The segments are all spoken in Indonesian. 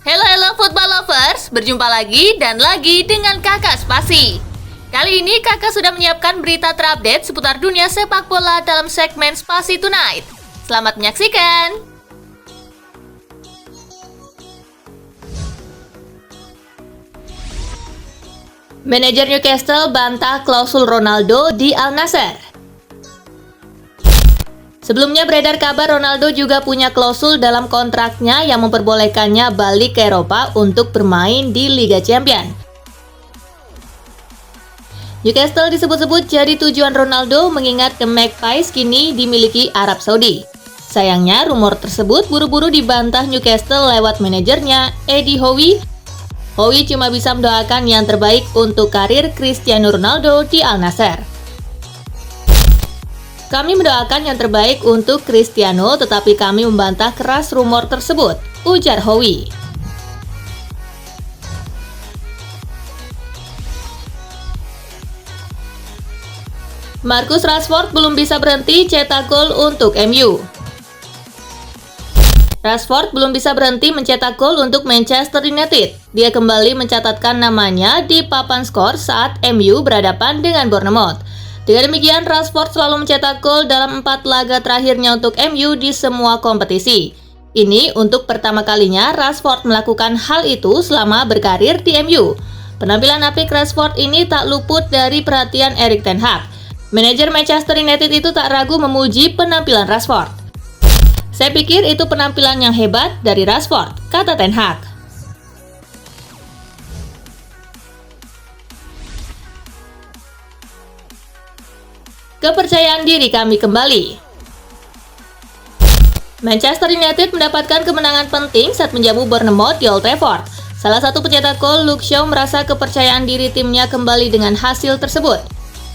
Halo football lovers, berjumpa lagi dan lagi dengan Kakak Spasi. Kali ini Kakak sudah menyiapkan berita terupdate seputar dunia sepak bola dalam segmen Spasi Tonight. Selamat menyaksikan. Manajer Newcastle bantah klausul Ronaldo di Al Nassr. Sebelumnya beredar kabar Ronaldo juga punya klausul dalam kontraknya yang memperbolehkannya balik ke Eropa untuk bermain di Liga Champions. Newcastle disebut-sebut jadi tujuan Ronaldo mengingat The Magpies kini dimiliki Arab Saudi. Sayangnya rumor tersebut buru-buru dibantah Newcastle lewat manajernya Eddie Howe. Howe cuma bisa mendoakan yang terbaik untuk karir Cristiano Ronaldo di Al Nassr. Kami mendoakan yang terbaik untuk Cristiano, tetapi kami membantah keras rumor tersebut, ujar Howe. Marcus Rashford belum bisa berhenti cetak gol untuk MU. Rashford belum bisa berhenti mencetak gol untuk Manchester United. Dia kembali mencatatkan namanya di papan skor saat MU berhadapan dengan Bournemouth. Dengan demikian, Rashford selalu mencetak gol dalam 4 laga terakhirnya untuk MU di semua kompetisi. Ini untuk pertama kalinya Rashford melakukan hal itu selama berkarir di MU. Penampilan apik Rashford ini tak luput dari perhatian Erik ten Hag. Manajer Manchester United itu tak ragu memuji penampilan Rashford. Saya pikir itu penampilan yang hebat dari Rashford, kata ten Hag. Kepercayaan diri kami kembali. Manchester United mendapatkan kemenangan penting saat menjamu Bournemouth di Old Trafford. Salah satu pencetak gol, Luke Shaw, merasa kepercayaan diri timnya kembali dengan hasil tersebut.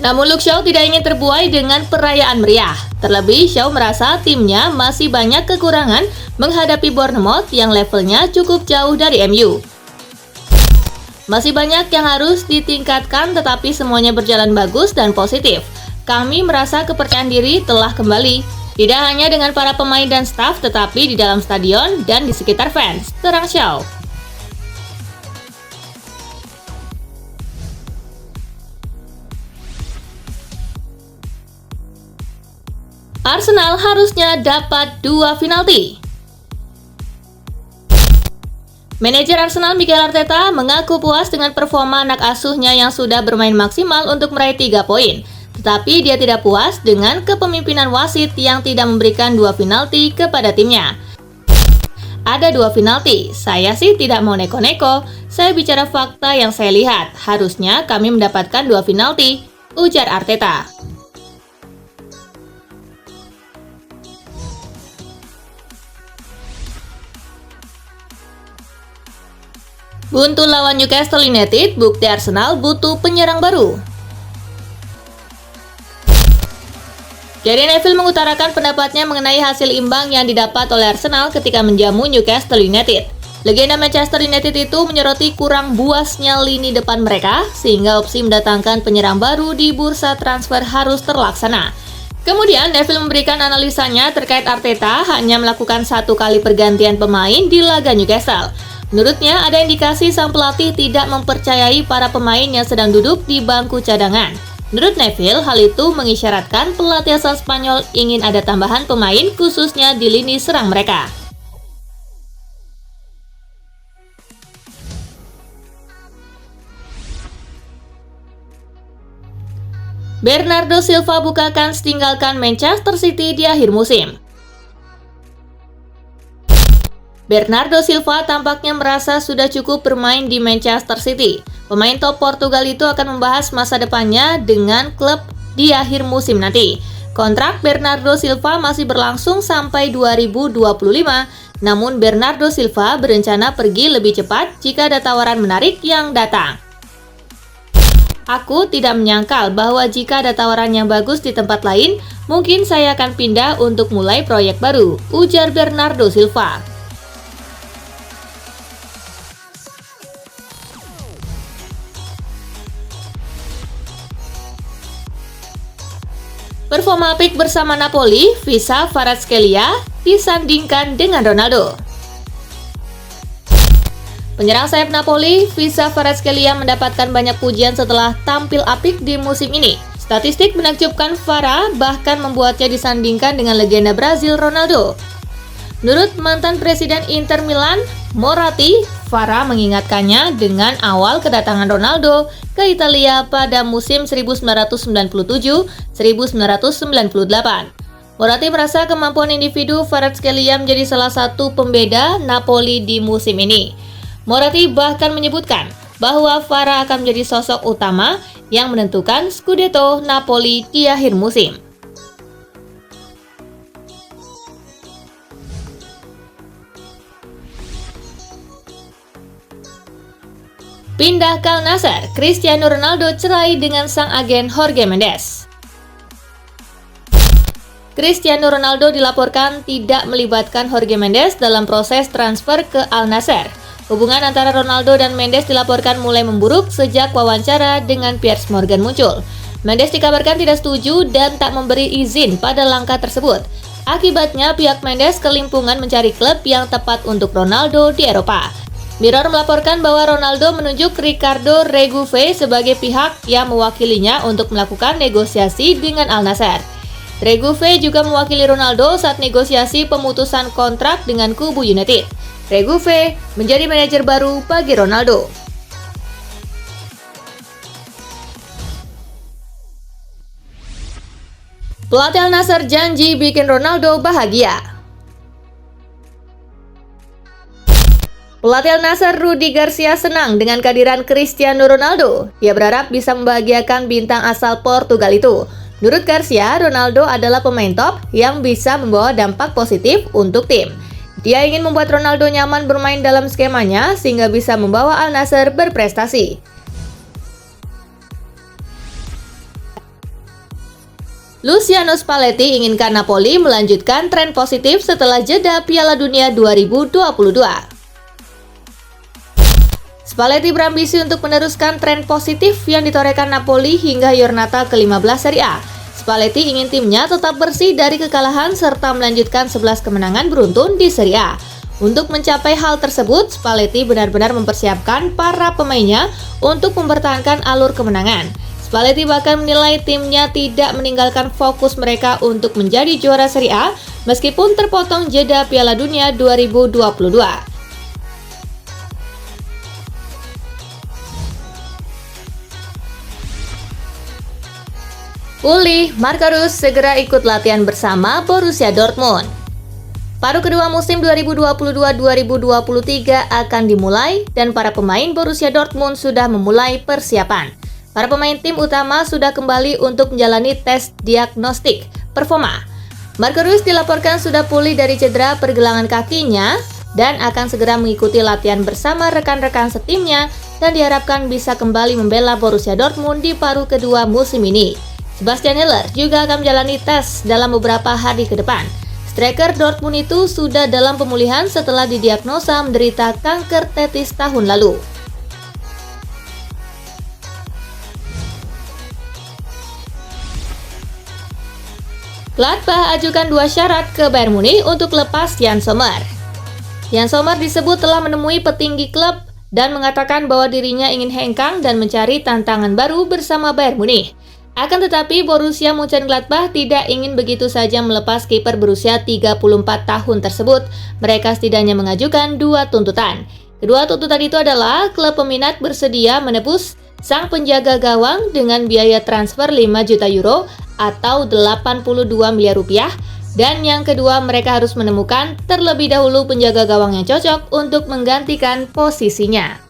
Namun Luke Shaw tidak ingin terbuai dengan perayaan meriah. Terlebih, Shaw merasa timnya masih banyak kekurangan menghadapi Bournemouth yang levelnya cukup jauh dari MU. Masih banyak yang harus ditingkatkan, tetapi semuanya berjalan bagus dan positif. Kami merasa kepercayaan diri telah kembali, tidak hanya dengan para pemain dan staf, tetapi di dalam stadion dan di sekitar fans, terang Shaw. Arsenal harusnya dapat 2 penalti. Manajer Arsenal Mikel Arteta mengaku puas dengan performa anak asuhnya yang sudah bermain maksimal untuk meraih 3 poin. Tetapi dia tidak puas dengan kepemimpinan wasit yang tidak memberikan 2 penalti kepada timnya. Ada 2 penalti, saya sih tidak mau neko-neko, saya bicara fakta yang saya lihat, harusnya kami mendapatkan 2 penalti, ujar Arteta. Buntu lawan Newcastle United, bukti Arsenal butuh penyerang baru. Gary Neville mengutarakan pendapatnya mengenai hasil imbang yang didapat oleh Arsenal ketika menjamu Newcastle United. Legenda Manchester United itu menyoroti kurang buasnya lini depan mereka, sehingga opsi mendatangkan penyerang baru di bursa transfer harus terlaksana. Kemudian Neville memberikan analisanya terkait Arteta hanya melakukan 1 kali pergantian pemain di laga Newcastle. Menurutnya ada indikasi sang pelatih tidak mempercayai para pemain yang sedang duduk di bangku cadangan. Menurut Neville, hal itu mengisyaratkan pelatih asal Spanyol ingin ada tambahan pemain khususnya di lini serang mereka. Bernardo Silva buka kans tinggalkan Manchester City di akhir musim. Bernardo Silva tampaknya merasa sudah cukup bermain di Manchester City. Pemain top Portugal itu akan membahas masa depannya dengan klub di akhir musim nanti. Kontrak Bernardo Silva masih berlangsung sampai 2025, namun Bernardo Silva berencana pergi lebih cepat jika ada tawaran menarik yang datang. Aku tidak menyangkal bahwa jika ada tawaran yang bagus di tempat lain, mungkin saya akan pindah untuk mulai proyek baru, ujar Bernardo Silva. Performa apik bersama Napoli, Visa Kvaratskhelia disandingkan dengan Ronaldo. Penyerang sayap Napoli, Visa Kvaratskhelia mendapatkan banyak pujian setelah tampil apik di musim ini. Statistik menakjubkan Kvara bahkan membuatnya disandingkan dengan legenda Brazil Ronaldo. Menurut mantan presiden Inter Milan, Moratti, Kvara mengingatkannya dengan awal kedatangan Ronaldo ke Italia pada musim 1997-1998. Moratti merasa kemampuan individu Kvaratskhelia menjadi salah satu pembeda Napoli di musim ini. Moratti bahkan menyebutkan bahwa Kvara akan menjadi sosok utama yang menentukan Scudetto Napoli di akhir musim. Pindah ke Al Nassr, Cristiano Ronaldo cerai dengan sang agen Jorge Mendes. Cristiano Ronaldo dilaporkan tidak melibatkan Jorge Mendes dalam proses transfer ke Al Nassr. Hubungan antara Ronaldo dan Mendes dilaporkan mulai memburuk sejak wawancara dengan Piers Morgan muncul. Mendes dikabarkan tidak setuju dan tak memberi izin pada langkah tersebut. Akibatnya, pihak Mendes kelimpungan mencari klub yang tepat untuk Ronaldo di Eropa. Mirror melaporkan bahwa Ronaldo menunjuk Ricardo Regufe sebagai pihak yang mewakilinya untuk melakukan negosiasi dengan Al Nassr. Regufe juga mewakili Ronaldo saat negosiasi pemutusan kontrak dengan kubu United. Regufe menjadi manajer baru bagi Ronaldo. Pelatih Al Nassr janji bikin Ronaldo bahagia. Pelatih Al Nassr Rudi Garcia senang dengan kehadiran Cristiano Ronaldo. Dia berharap bisa membahagiakan bintang asal Portugal itu. Menurut Garcia, Ronaldo adalah pemain top yang bisa membawa dampak positif untuk tim. Dia ingin membuat Ronaldo nyaman bermain dalam skemanya sehingga bisa membawa Al Nassr berprestasi. Luciano Spalletti inginkan Napoli melanjutkan tren positif setelah jeda Piala Dunia 2022. Spalletti berambisi untuk meneruskan tren positif yang ditorehkan Napoli hingga Giornata ke-15 Serie A. Spalletti ingin timnya tetap bersih dari kekalahan serta melanjutkan 11 kemenangan beruntun di Serie A. Untuk mencapai hal tersebut, Spalletti benar-benar mempersiapkan para pemainnya untuk mempertahankan alur kemenangan. Spalletti bahkan menilai timnya tidak meninggalkan fokus mereka untuk menjadi juara Serie A meskipun terpotong jeda Piala Dunia 2022. Uli, Marco Reus segera ikut latihan bersama Borussia Dortmund. Paruh kedua musim 2022-2023 akan dimulai dan para pemain Borussia Dortmund sudah memulai persiapan. Para pemain tim utama sudah kembali untuk menjalani tes diagnostik performa. Marco Reus dilaporkan sudah pulih dari cedera pergelangan kakinya dan akan segera mengikuti latihan bersama rekan-rekan setimnya dan diharapkan bisa kembali membela Borussia Dortmund di paruh kedua musim ini. Sebastian Haller juga akan menjalani tes dalam beberapa hari ke depan. Striker Dortmund itu sudah dalam pemulihan setelah didiagnosa menderita kanker tetis tahun lalu. Gladbach ajukan 2 syarat ke Bayern Munich untuk lepas Jan Sommer. Jan Sommer disebut telah menemui petinggi klub dan mengatakan bahwa dirinya ingin hengkang dan mencari tantangan baru bersama Bayern Munich. Akan tetapi Borussia Mönchengladbach tidak ingin begitu saja melepas kiper berusia 34 tahun tersebut. Mereka setidaknya mengajukan 2 tuntutan. Kedua tuntutan itu adalah klub peminat bersedia menebus sang penjaga gawang dengan biaya transfer 5 juta euro atau 82 miliar rupiah. Dan yang kedua, mereka harus menemukan terlebih dahulu penjaga gawang yang cocok untuk menggantikan posisinya.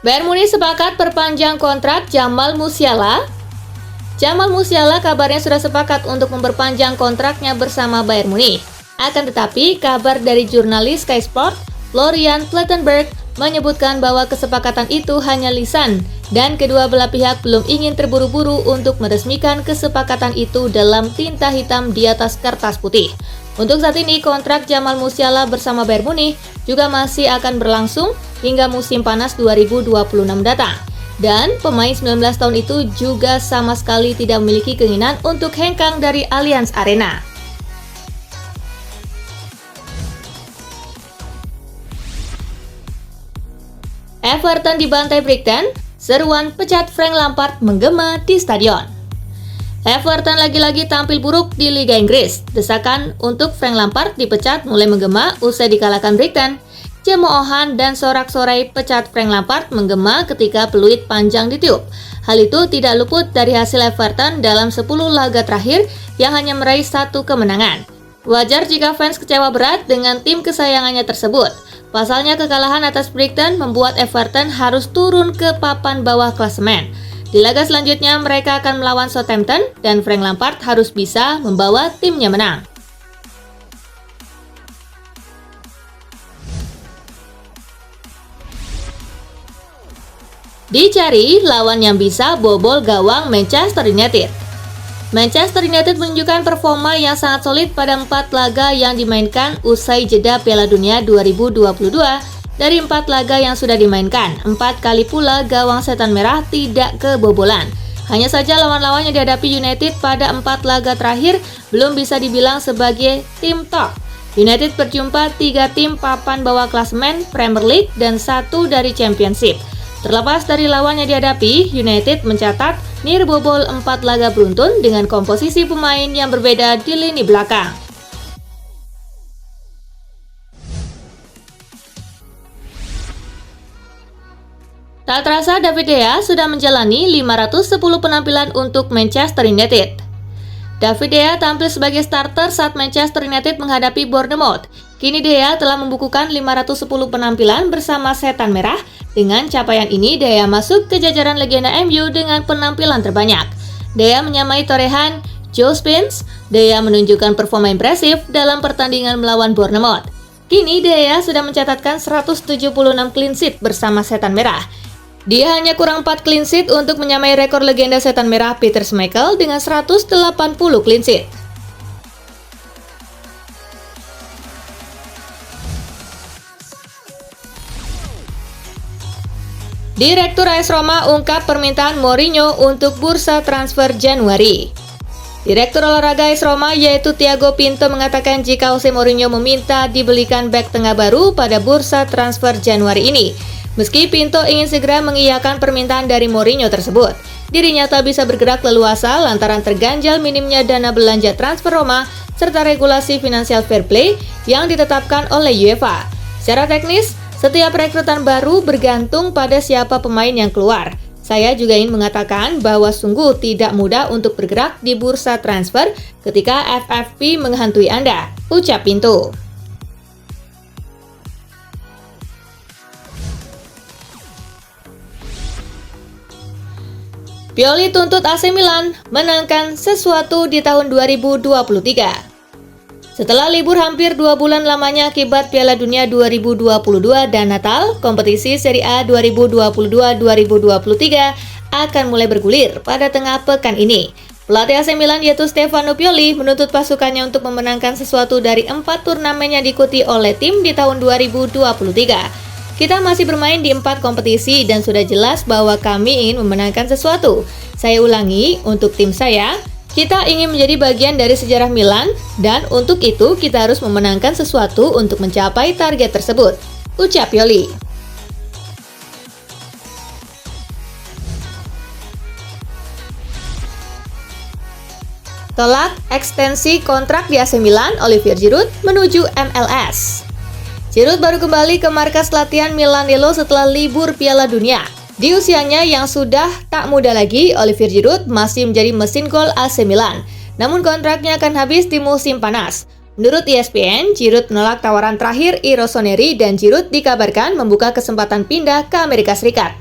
Bayern Munich sepakat perpanjang kontrak Jamal Musiala. Jamal Musiala kabarnya sudah sepakat untuk memperpanjang kontraknya bersama Bayern Munich. Akan tetapi, kabar dari jurnalis Sky Sport, Florian Plettenberg, menyebutkan bahwa kesepakatan itu hanya lisan dan kedua belah pihak belum ingin terburu-buru untuk meresmikan kesepakatan itu dalam tinta hitam di atas kertas putih. Untuk saat ini, kontrak Jamal Musiala bersama Bayern Munich juga masih akan berlangsung hingga musim panas 2026 datang. Dan pemain 19 tahun itu juga sama sekali tidak memiliki keinginan untuk hengkang dari Allianz Arena. Everton dibantai Brighton, seruan pecat Frank Lampard menggema di stadion. Everton lagi-lagi tampil buruk di Liga Inggris. Desakan untuk Frank Lampard dipecat mulai menggema usai dikalahkan Brighton. Cemoohan dan sorak-sorai pecat Frank Lampard menggema ketika peluit panjang ditiup. Hal itu tidak luput dari hasil Everton dalam 10 laga terakhir yang hanya meraih 1 kemenangan. Wajar jika fans kecewa berat dengan tim kesayangannya tersebut. Pasalnya kekalahan atas Brighton membuat Everton harus turun ke papan bawah klasemen. Di laga selanjutnya mereka akan melawan Southampton dan Frank Lampard harus bisa membawa timnya menang. Dicari lawan yang bisa bobol gawang Manchester United. Manchester United menunjukkan performa yang sangat solid pada 4 laga yang dimainkan usai jeda Piala Dunia 2022. Dari 4 laga yang sudah dimainkan, 4 kali pula gawang setan merah tidak kebobolan. Hanya saja lawan-lawan yang dihadapi United pada 4 laga terakhir belum bisa dibilang sebagai tim top. United berjumpa 3 tim papan bawah klasemen Premier League dan 1 dari Championship. Terlepas dari lawan yang dihadapi, United mencatat nirbobol 4 laga beruntun dengan komposisi pemain yang berbeda di lini belakang. Tak terasa David De Gea sudah menjalani 510 penampilan untuk Manchester United. David De Gea tampil sebagai starter saat Manchester United menghadapi Bournemouth. Kini De Gea telah membukukan 510 penampilan bersama Setan Merah. Dengan capaian ini, De Gea masuk ke jajaran legenda MU dengan penampilan terbanyak. De Gea menyamai torehan Joe Spence. De Gea menunjukkan performa impresif dalam pertandingan melawan Bournemouth. Kini De Gea sudah mencatatkan 176 clean sheet bersama Setan Merah. Dia hanya kurang 4 clean sheet untuk menyamai rekor legenda Setan Merah Peter Schmeichel dengan 180 clean sheet. Direktur AS Roma ungkap permintaan Mourinho untuk bursa transfer Januari. Direktur olahraga AS Roma yaitu Thiago Pinto mengatakan jika Jose Mourinho meminta dibelikan bek tengah baru pada bursa transfer Januari ini. Meski Pinto ingin segera mengiyakan permintaan dari Mourinho tersebut, dirinya tak bisa bergerak leluasa lantaran terganjal minimnya dana belanja transfer Roma serta regulasi financial fair play yang ditetapkan oleh UEFA. Secara teknis, setiap rekrutan baru bergantung pada siapa pemain yang keluar. Saya juga ingin mengatakan bahwa sungguh tidak mudah untuk bergerak di bursa transfer ketika FFP menghantui Anda, ucap Pinto. Pioli tuntut AC Milan menangkan sesuatu di tahun 2023. Setelah libur hampir 2 bulan lamanya akibat Piala Dunia 2022 dan Natal, kompetisi Serie A 2022-2023 akan mulai bergulir pada tengah pekan ini. Pelatih AC Milan yaitu Stefano Pioli menuntut pasukannya untuk memenangkan sesuatu dari 4 turnamen yang diikuti oleh tim di tahun 2023. Kita masih bermain di 4 kompetisi dan sudah jelas bahwa kami ingin memenangkan sesuatu. Saya ulangi, untuk tim saya, kita ingin menjadi bagian dari sejarah Milan dan untuk itu kita harus memenangkan sesuatu untuk mencapai target tersebut, ucap Pioli. Tolak ekstensi kontrak di AC Milan, Olivier Giroud menuju MLS. Giroud baru kembali ke markas latihan Milanello setelah libur Piala Dunia. Di usianya yang sudah tak muda lagi, Olivier Giroud masih menjadi mesin gol AC Milan. Namun kontraknya akan habis di musim panas. Menurut ESPN, Giroud menolak tawaran terakhir Rossoneri dan Giroud dikabarkan membuka kesempatan pindah ke Amerika Serikat.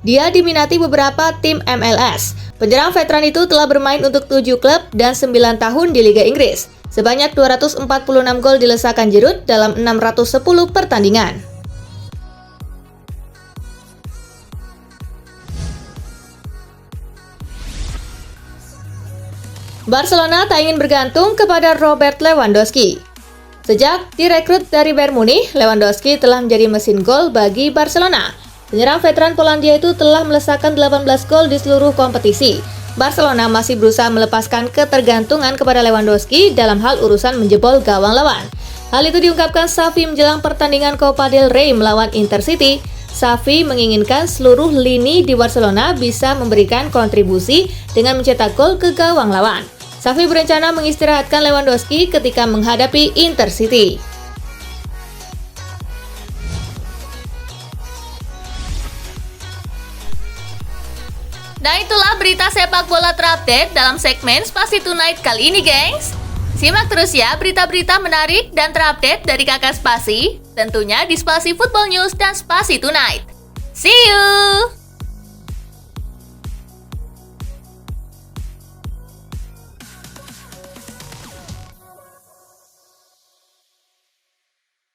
Dia diminati beberapa tim MLS. Penyerang veteran itu telah bermain untuk 7 klub dan 9 tahun di Liga Inggris. Sebanyak 246 gol dilesakan Giroud dalam 610 pertandingan. Barcelona tak ingin bergantung kepada Robert Lewandowski. Sejak direkrut dari Bayern Munich, Lewandowski telah menjadi mesin gol bagi Barcelona. Penyerang veteran Polandia itu telah melesakkan 18 gol di seluruh kompetisi. Barcelona masih berusaha melepaskan ketergantungan kepada Lewandowski dalam hal urusan menjebol gawang lawan. Hal itu diungkapkan Xavi menjelang pertandingan Copa del Rey melawan Intercity. Xavi menginginkan seluruh lini di Barcelona bisa memberikan kontribusi dengan mencetak gol ke gawang lawan. Xavi berencana mengistirahatkan Lewandowski ketika menghadapi Intercity. Nah, itulah berita sepak bola terupdate dalam segmen Spasi Tonight kali ini, gengs. Simak terus ya berita-berita menarik dan terupdate dari Kakak Spasi, tentunya di Spasi Football News dan Spasi Tonight. See you!